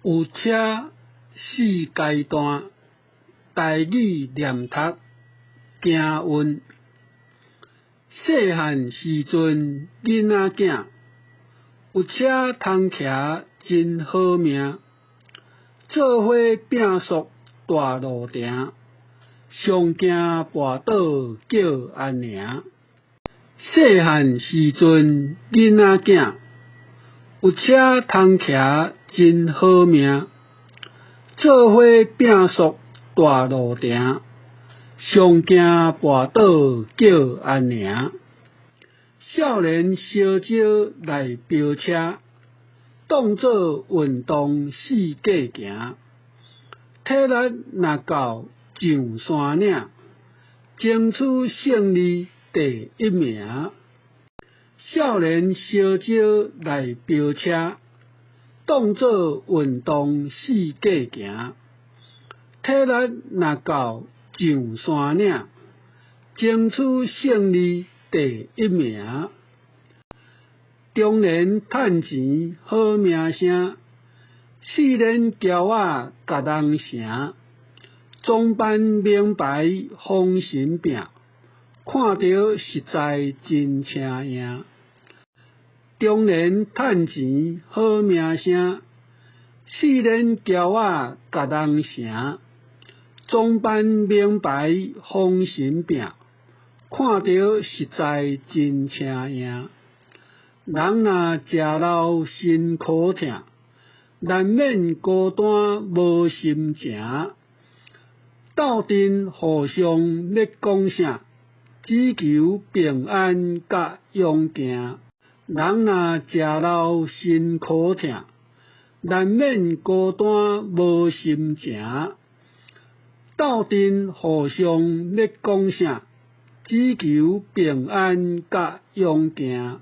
有车四阶段，台语念读行运。细汉时阵囡仔囝，有车通骑真好命。做伙拼速大路程，上惊跋倒叫安娘。细汉时阵囡仔囝，有车通骑真好命。做伙拼速大路程，上惊跋倒叫安娘。少年烧酒来飙车，当作运动四界行。体力若够上山岭，争取胜利第一名。少年烧酒来飙车，当作运动四界行。体力若够上山岭，争取胜利第一名。中年趁钱好名声，四年骄仔甲人城。装扮名牌风神饼，看着实在真请赢。中年趁钱好名声，四年骄仔甲人城。装扮名牌风神饼，看着实在真请赢。人若食老身躯痛，难免孤单无心情。斗阵互相要讲啥，只求平安甲勇行。人若食老身躯痛，难免孤单无心情。斗阵互相要讲啥，只求平安甲勇行。